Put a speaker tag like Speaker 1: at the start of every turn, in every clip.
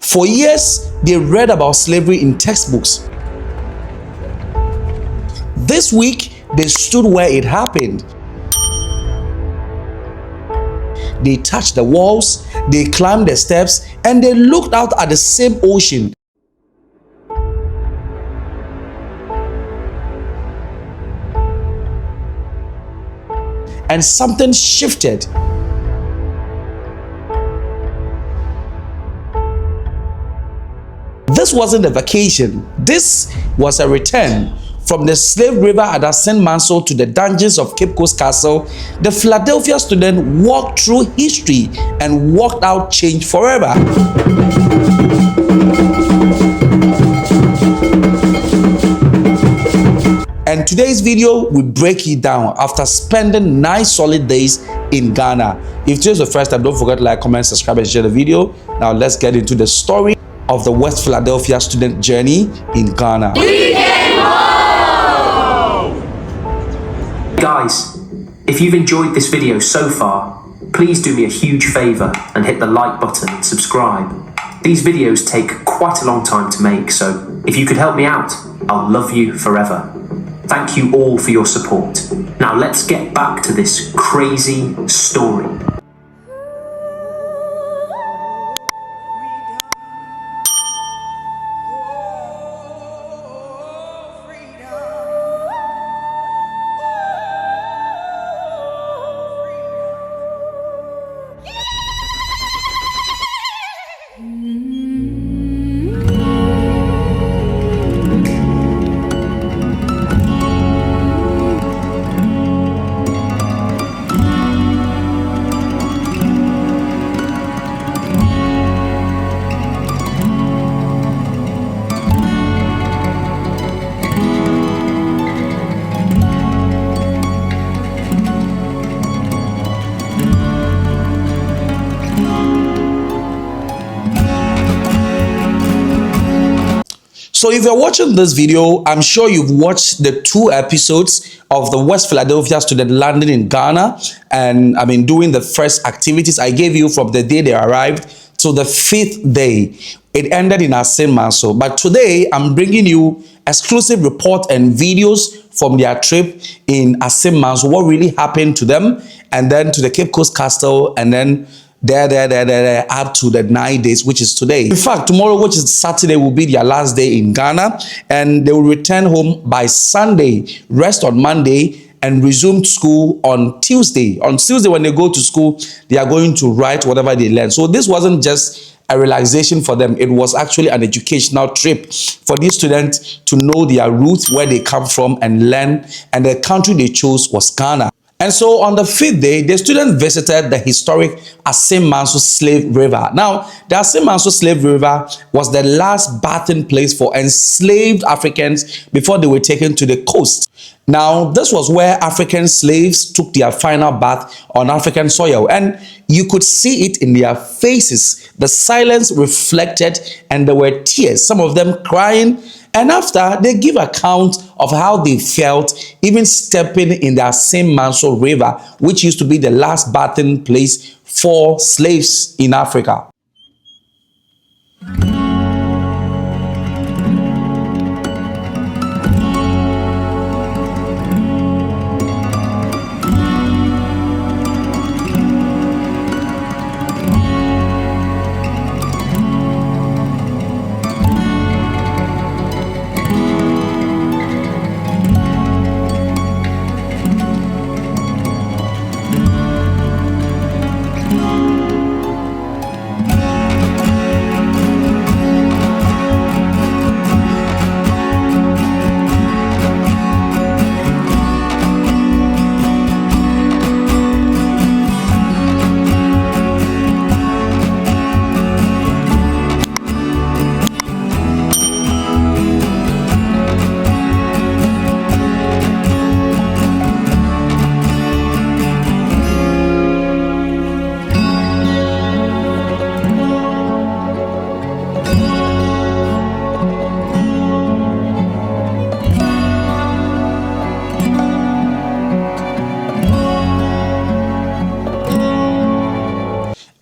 Speaker 1: For years, they read about slavery in textbooks. This week, they stood where it happened. They touched the walls, they climbed the steps, and they looked out at the same ocean. And something shifted. This wasn't a vacation. This was a return. From the slave river at Assin Manso to the dungeons of Cape Coast Castle, the Philadelphia student walked through history and walked out changed forever. And today's video will break it down after spending 9 solid days in Ghana. If this is the first time, don't forget to like, comment, subscribe, and share the video. Now let's get into the story of the West Philadelphia student journey in Ghana.
Speaker 2: Guys, if you've enjoyed this video so far, please do me a huge favor and hit the like button and subscribe. These videos take quite a long time to make, so if you could help me out, I'll love you forever. Thank you all for your support. Now let's get back to this crazy story.
Speaker 1: So if you're watching this video, I'm sure you've watched the 2 episodes of the West Philadelphia student landing in Ghana, and doing the first activities I gave you from the day they arrived to the 5th day. It ended in Assin Manso. But today I'm bringing you exclusive report and videos from their trip in Assin Manso, what really happened to them, and then to the Cape Coast Castle, and then there up to the 9 days, which is today. In fact, tomorrow, which is Saturday, will be their last day in Ghana, and they will return home by Sunday, rest on Monday, and resume school on Tuesday. On Tuesday, when they go to school, they are going to write whatever they learn. So this wasn't just a relaxation for them. It was actually an educational trip for these students to know their roots, where they come from, and learn. And the country they chose was Ghana. And so on the 5th day, the students visited the historic Assin Manso Slave River. Now, the Assin Manso Slave River was the last bathing place for enslaved Africans before they were taken to the coast. Now, this was where African slaves took their final bath on African soil, and you could see it in their faces. The silence reflected, and there were tears, some of them crying. And after, they give account of how they felt even stepping in the Assin Manso River, which used to be the last bathing place for slaves in Africa.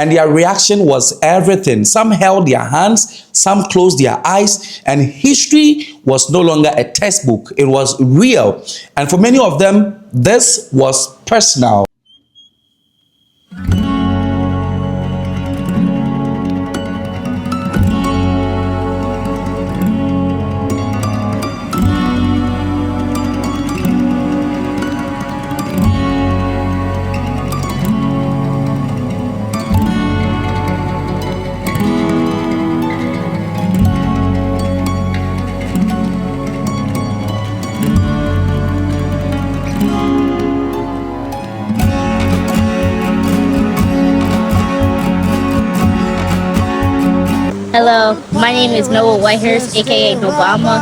Speaker 1: and their reaction was everything. Some held their hands, some closed their eyes, and history was no longer a textbook. It was real. And for many of them, this was personal.
Speaker 3: Hello, my name is Noah Whitehurst, aka Obama,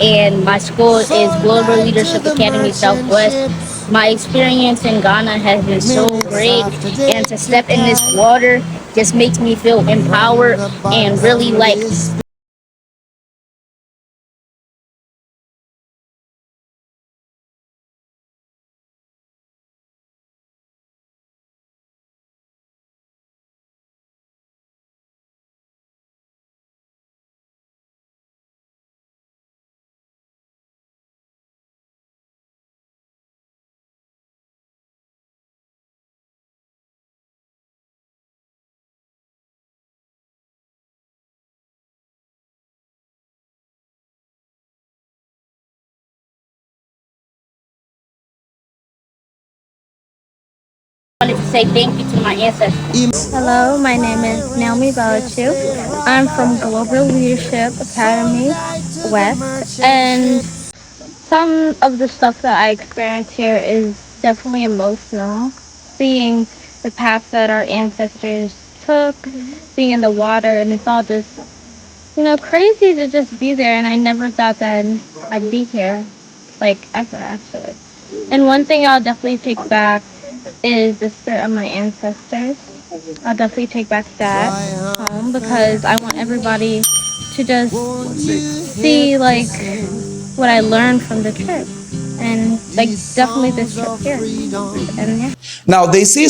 Speaker 3: and my school is Global Leadership Academy Southwest. My experience in Ghana has been so great, and to step in this water just makes me feel empowered and really like wanted to say thank you to my ancestors. Hello, my name is Naomi Belichiu. I'm from Global Leadership Academy West, and some of the stuff that I experience here is definitely emotional. Seeing the path that our ancestors took, being in the water, and it's all just, crazy to just be there. And I never thought that I'd be here, like, ever, actually. And one thing I'll definitely take back is the spirit of my ancestors. I'll definitely take back that home because I want everybody to just see, like, what I learned from the trip. And, like, definitely this trip here. And yeah.
Speaker 1: Now, they say,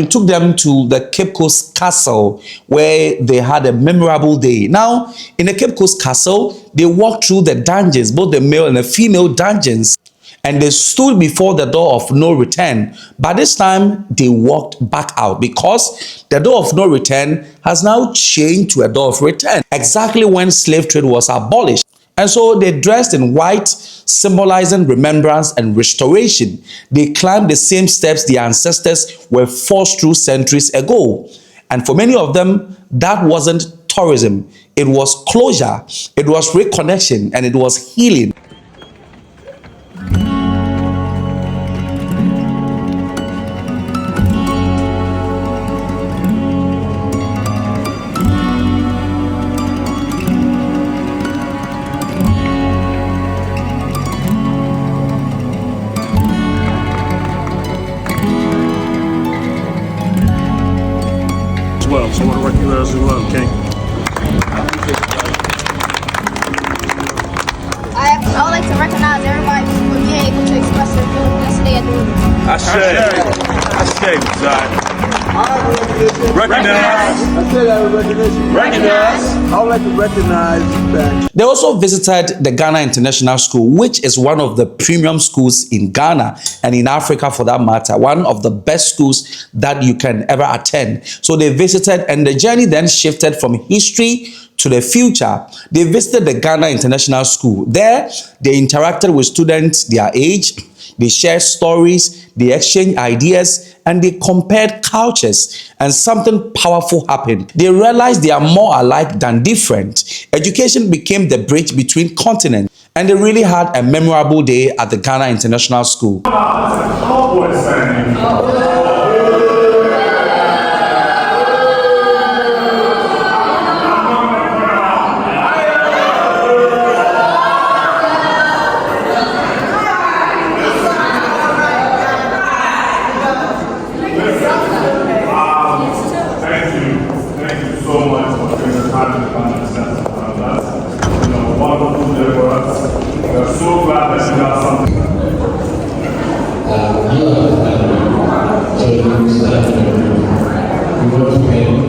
Speaker 1: took them to the Cape Coast Castle where they had a memorable day. Now, in the Cape Coast Castle, they walked through the dungeons, both the male and the female dungeons, and they stood before the door of no return. But this time, they walked back out because the door of no return has now changed to a door of return, exactly when slave trade was abolished. And so they dressed in white, symbolizing remembrance and restoration. They climbed the same steps their ancestors were forced through centuries ago. And for many of them, that wasn't tourism. It was closure, it was reconnection, and it was healing.
Speaker 4: Well, so I want to recognize as well, okay?
Speaker 3: I would like to recognize everybody for being able to express their feelings yesterday.
Speaker 4: I say, Zai. Recognize.
Speaker 5: I said that with recognition.
Speaker 4: Recognize.
Speaker 5: I would like to recognize that.
Speaker 1: They also visited the Ghana International School, which is one of the premium schools in Ghana and in Africa for that matter, one of the best schools that you can ever attend. So they visited, and the journey then shifted from history to the future. They visited the Ghana International School. There, they interacted with students their age, they shared stories, they exchanged ideas, and they compared cultures, and something powerful happened. They realized they are more alike than different. Education became the bridge between continents, and they really had a memorable day at the Ghana International School.
Speaker 6: We want to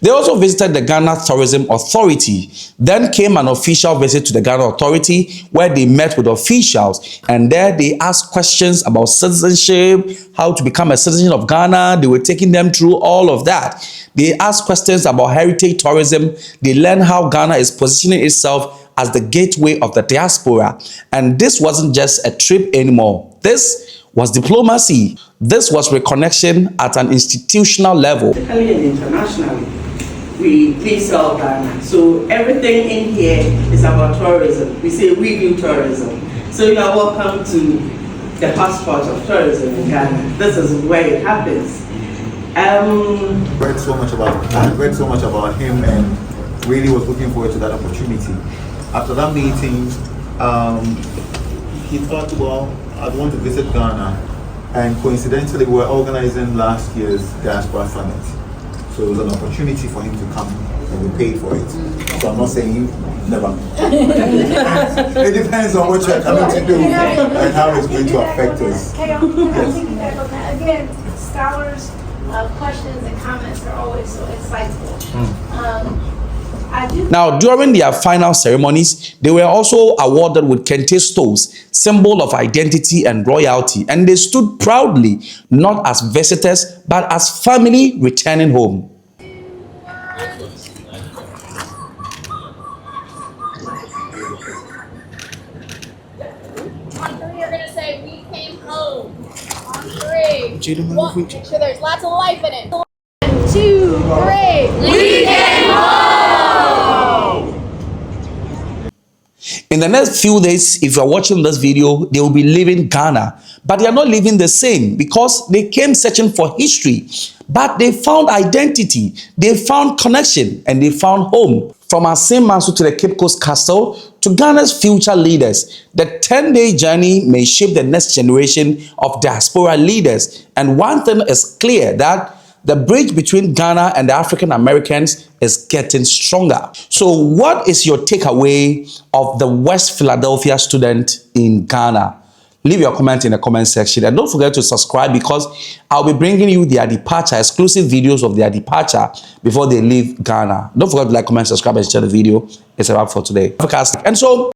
Speaker 1: They also visited the Ghana Tourism Authority. Then came an official visit to the Ghana Authority where they met with officials, and there they asked questions about citizenship, how to become a citizen of Ghana. They were taking them through all of that. They asked questions about heritage tourism. They learned how Ghana is positioning itself as the gateway of the diaspora. And this wasn't just a trip anymore. This was diplomacy. This was reconnection at an institutional level.
Speaker 6: Locally and internationally, we sell Ghana. So everything in here is about tourism. We say we do tourism. So you are welcome to the hotspot of tourism in Ghana. This is where it happens.
Speaker 7: I read so much about him and really was looking forward to that opportunity. After that meeting, he thought, well, I'd want to visit Ghana. And coincidentally, we were organizing last year's Diaspora Summit. So it was an opportunity for him to come, and we paid for it. So I'm not saying never. It depends on what you're coming to do and how it's going to affect us.
Speaker 8: Yes. Again, scholars' questions and comments are always so insightful.
Speaker 1: Now, during their final ceremonies, they were also awarded with kente stones, symbol of identity and royalty, and they stood proudly, not as visitors, but as family returning home.
Speaker 9: We're gonna say we came home. On 3. One, make sure there's lots of life in it. 1, 2, 3. We came home.
Speaker 1: In the next few days, if you are watching this video, they will be leaving Ghana. But they are not leaving the same, because they came searching for history. But they found identity, they found connection, and they found home. From Assin Manso to the Cape Coast Castle to Ghana's future leaders, the 10-day journey may shape the next generation of diaspora leaders. And one thing is clear, that the bridge between Ghana and the African Americans is getting stronger. So what is your takeaway of the West Philadelphia student in Ghana? Leave your comment in the comment section, and don't forget to subscribe, because I'll be bringing you their departure, exclusive videos of their departure before they leave Ghana. Don't forget to like, comment, subscribe, and share the video. It's a wrap for today. And so